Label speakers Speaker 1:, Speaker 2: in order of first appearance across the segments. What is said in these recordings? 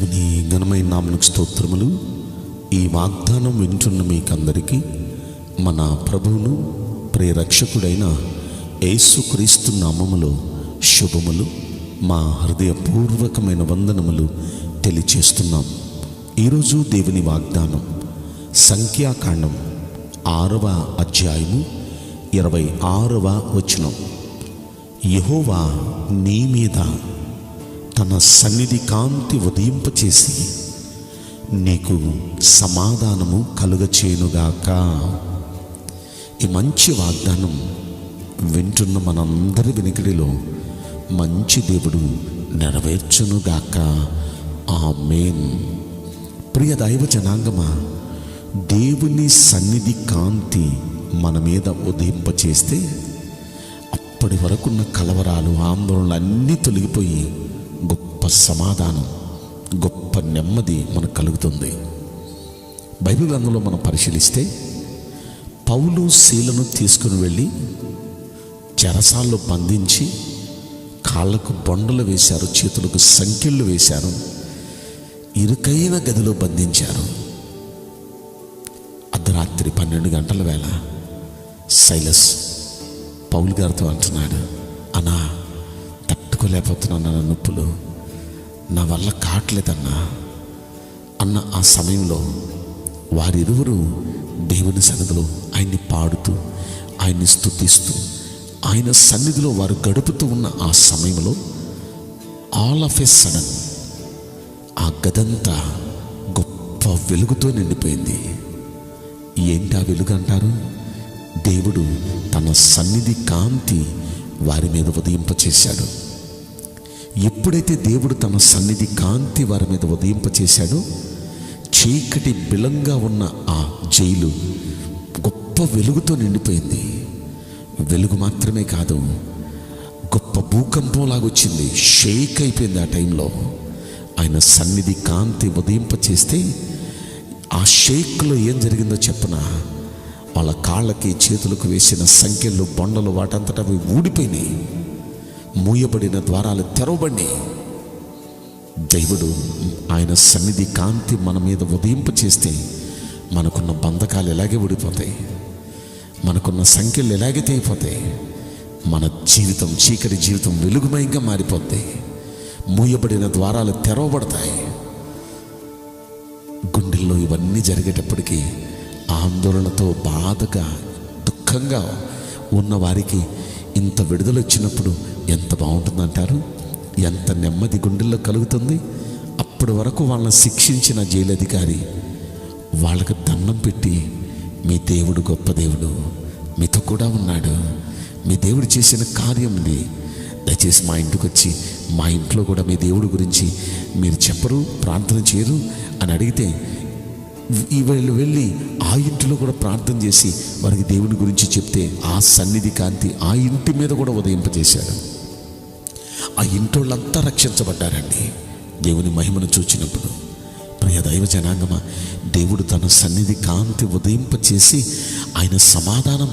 Speaker 1: దేవుని ఘనమైన నామమునకు స్తోత్రములు. ఈ వాగ్దానం వింటున్న మీకందరికీ మన ప్రభువును ప్రియరక్షకుడైన యేసుక్రీస్తు నామములో శుభములు, మా హృదయపూర్వకమైన వందనములు తెలియచేస్తున్నాం. ఈరోజు దేవుని వాగ్దానం సంఖ్యాకాండం 6వ అధ్యాయము 26వ వచనం. యెహోవా నీ మీద తన సన్నిధి కాంతి ఉదయింపచేసి నీకు సమాధానము కలుగచేయునుగాక. ఈ మంచి వాగ్దానం వింటున్న మనందరి వినికిడిలో మంచి దేవుడు నెరవేర్చునుగాక. ఆమేన్. ప్రియ దైవ జనాంగమా, దేవుని సన్నిధి కాంతి మన మీద ఉదయింపచేస్తే అప్పటి వరకున్న కలవరాలు, ఆందోళనలు అన్నీ తొలగిపోయి గొప్ప సమాధానం, గొప్ప నెమ్మది మనకు కలుగుతుంది. బైబిల్ గ్రంథంలో మనం పరిశీలిస్తే పౌలు శీలను తీసుకుని వెళ్ళి చెరసాల్లో బంధించి కాళ్ళకు బొండలు వేశారు, చేతులకు సంకెళ్ళు వేశారు, ఇరుకైన గదిలో బంధించారు. అర్ధరాత్రి 12 గంటల వేళ సైలస్ పౌలు గారితో అంటున్నాడు, అన్నా తట్టుకోలేకపోతున్నాను, నా నొప్పులు నా వల్ల కావట్లేదన్నా అన్న ఆ సమయంలో వారిరువురు దేవుని సన్నిధిలో ఆయన్ని పాడుతూ, ఆయన్ని స్తుతిస్తూ, ఆయన సన్నిధిలో వారు గడుపుతూ ఉన్న ఆ సమయంలో ఆల్ ఆఫ్ ఎ సడన్ ఆ గదంతా గొప్ప వెలుగుతో నిండిపోయింది. ఏంటి ఆ వెలుగు అంటారు? దేవుడు తన సన్నిధి కాంతి వారి మీద ఉదయింపచేశాడు. ఎప్పుడైతే దేవుడు తన సన్నిధి కాంతి వారి మీద ఉదయింపచేశాడో చీకటి బిలంగా ఉన్న ఆ జైలు గొప్ప వెలుగుతో నిండిపోయింది. వెలుగు మాత్రమే కాదు, గొప్ప భూకంపంలాగొచ్చింది, షేక్ అయిపోయింది. ఆ టైంలో ఆయన సన్నిధి కాంతి ఉదయింపచేస్తే ఆ షేక్లో ఏం జరిగిందో చెప్పనా? వాళ్ళ కాళ్ళకి చేతులకు వేసిన సంఖ్యలు, బొండలు వాటంతటా అవి ఊడిపోయినాయి. మూయబడిన ద్వారాలు తెరవబడినాయి. దేవుడు ఆయన సన్నిధి కాంతి మన మీద ఉదయింపచేస్తే మనకున్న బంధకాలు ఎలాగే ఊడిపోతాయి, మనకున్న సంఖ్యలు ఎలాగే తెగిపోతాయి, మన జీవితం, చీకటి జీవితం వెలుగుమయంగా మారిపోతాయి. మూయబడిన ద్వారాలు తెరవబడతాయి. గుండెల్లో ఇవన్నీ జరిగేటప్పటికీ ఆందోళనతో, బాధగా, దుఃఖంగా ఉన్న వారికి ఇంత విడుదల వచ్చినప్పుడు ఎంత బాగుంటుందంటారు? ఎంత నెమ్మది గుండెల్లో కలుగుతుంది. అప్పటి వరకు వాళ్ళని శిక్షించిన జైలు అధికారి వాళ్ళకి దండం పెట్టి, మీ దేవుడు గొప్ప దేవుడు, మీతో కూడా ఉన్నాడు, మీ దేవుడు చేసిన కార్యం ఇది, దయచేసి మా ఇంటికి వచ్చి మా ఇంట్లో కూడా మీ దేవుడి గురించి మీరు చెప్పరు, ప్రార్థన చేయరు అని అడిగితే వీళ్ళు వెళ్ళి ఆ ఇంటిలో కూడా ప్రార్థన చేసి వారికి దేవుని గురించి చెప్తే ఆ సన్నిధి కాంతి ఆ ఇంటి మీద కూడా ఉదయింపజేశాడు. ఆ ఇంటోళ్ళంతా రక్షించబడ్డారండి దేవుని మహిమను చూచినప్పుడు. ప్రియ దైవ జనాంగమా, దేవుడు తన సన్నిధి కాంతి ఉదయింపచేసి ఆయన సమాధానం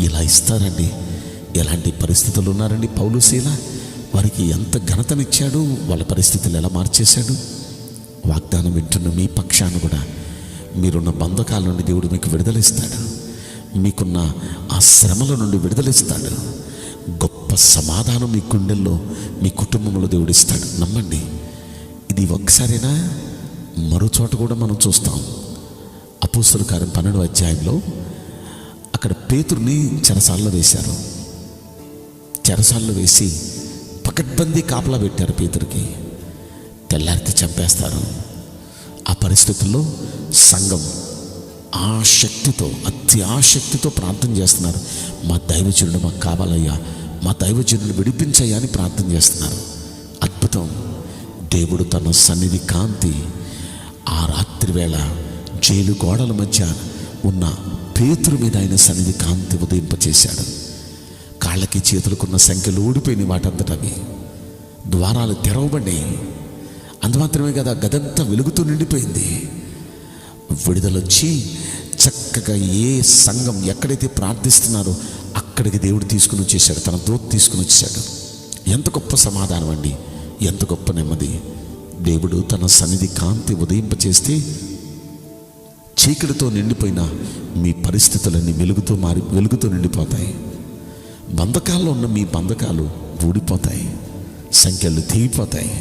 Speaker 1: ఇలా ఇస్తారండి. ఎలాంటి పరిస్థితులు ఉన్నారండి పౌలు శీల? వారికి ఎంత ఘనతనిచ్చాడు, వాళ్ళ పరిస్థితులు ఎలా మార్చేశాడు. వాగ్దానం వింటున్న మీ పక్షాన కూడా మీరున్న బంధకాల నుండి దేవుడు మీకు విడుదలిస్తాడు. మీకున్న ఆ శ్రమల నుండి విడుదలిస్తాడు. గొప్ప సమాధానం మీ గుండెల్లో, మీ కుటుంబంలో దేవుడు ఇస్తాడు. నమ్మండి. ఇది ఒకసారైనా మరో చోట కూడా మనం చూస్తాం. అపోస్తలుల కార్యం 12వ అధ్యాయంలో అక్కడ పేతురుని చెరసాల్లో వేశారు. చెరసాల్లో వేసి పకడ్బందీ కాపలా పెట్టారు పేతురికి. తెల్లారితే చంపేస్తారు. ఆ పరిస్థితుల్లో సంఘం ఆసక్తితో, అతి ఆసక్తితో ప్రార్థన చేస్తున్నారు. మా దైవజనుడు మాకు కావాలయ్యా, మా దైవజనుడు విడిపించయ్యా అని ప్రార్థన చేస్తున్నారు. అద్భుతం. దేవుడు తన సన్నిధి కాంతి ఆ రాత్రి వేళ జైలు గోడల మధ్య ఉన్న పేతురు మీద ఆయన సన్నిధి కాంతి ఉదయింపచేశాడు. కాళ్ళకి చేతులకున్న సంఖ్యలు ఊడిపోయినాయి, వాటంతటవి ద్వారాలు తెరవబడినాయి. అంత మాత్రమే కదా, గదంతా వెలుగుతూ నిండిపోయింది. విడుదలొచ్చి చక్కగా ఏ సంఘం ఎక్కడైతే ప్రార్థిస్తున్నారో అక్కడికి దేవుడు తీసుకుని వచ్చేసాడు, తన దూత తీసుకుని వచ్చేసాడు. ఎంత గొప్ప సమాధానం అండి, ఎంత గొప్ప నెమ్మది. దేవుడు తన సన్నిధి కాంతి ఉదయింపచేస్తే చీకటితో నిండిపోయిన మీ పరిస్థితులన్నీ వెలుగుతో నిండిపోతాయి. బంధకాల్లో ఉన్న మీ బంధకాలు ఊడిపోతాయి, సంఖ్యలు తీగిపోతాయి,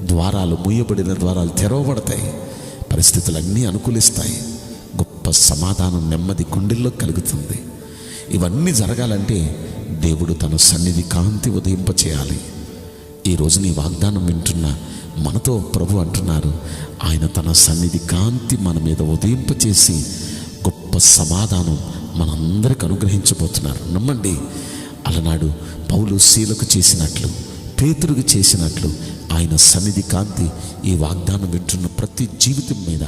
Speaker 1: ద్వారాలు మూయబడిన ద్వారాలు తెరవబడతాయి, పరిస్థితులన్నీ అనుకూలిస్తాయి, గొప్ప సమాధానం నెమ్మది గుండెల్లో కలుగుతుంది. ఇవన్నీ జరగాలంటే దేవుడు తన సన్నిధి కాంతి ఉదయింపచేయాలి. ఈరోజు నీ వాగ్దానం వింటున్న మనతో ప్రభు అంటున్నారు, ఆయన తన సన్నిధి కాంతి మన మీద ఉదయింపచేసి గొప్ప సమాధానం మనందరికి అనుగ్రహించబోతున్నారు. నమ్మండి. అలనాడు పౌలు శీలకు చేసినట్లు, పేతురుకు చేసినట్లు ఆయన సన్నిధి కాంతి ఈ వాగ్దానం వింటున్న ప్రతి జీవితం మీద,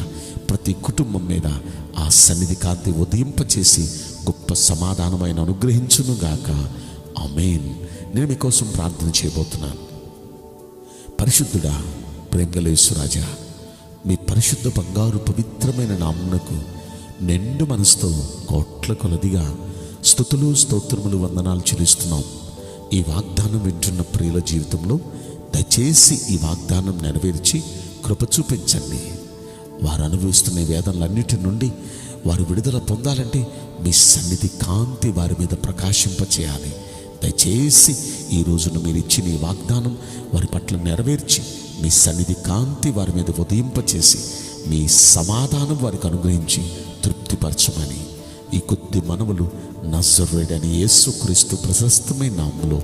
Speaker 1: ప్రతి కుటుంబం మీద ఆ సన్నిధి కాంతి ఉదయింపచేసి గొప్ప సమాధానం ఆయన అనుగ్రహించునుగాక. ఆమేన్. నేను మీకోసం ప్రార్థన చేయబోతున్నాను. పరిశుద్ధుడా, ప్రేమగల యేసురాజా, మీ పరిశుద్ధ బంగారు పవిత్రమైన నామమునకు నిండు మనసుతో కోట్ల కొలదిగా స్తుతులు స్తోత్రములు వందనాలు చెల్లిస్తున్నాం. ఈ వాగ్దానం వింటున్న ప్రియుల జీవితంలో దయచేసి ఈ వాగ్దానం నెరవేర్చి కృప చూపించండి. వారు అనుభవిస్తున్న వేదనలన్నిటి నుండి వారు విడుదల పొందాలంటే మీ సన్నిధి కాంతి వారి మీద ప్రకాశింపచేయాలి. దయచేసి ఈ రోజున మీరు ఇచ్చిన ఈ వాగ్దానం వారి పట్ల నెరవేర్చి మీ సన్నిధి కాంతి వారి మీద ఉదయింపచేసి మీ సమాధానం వారికి అనుగ్రహించి తృప్తిపరచమని ఈ కొద్ది మనవులు నజరేయుడైన యేసుక్రీస్తు ప్రశస్తమైన నామములో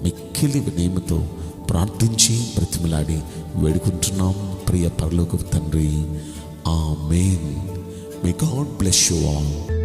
Speaker 1: మిక్కిలి వినయముతో ప్రార్థించి బ్రతిమలాడి వేడుకుంటున్నాం ప్రియ పరలోకపు తండ్రి. ఆమేన్. May God bless you all.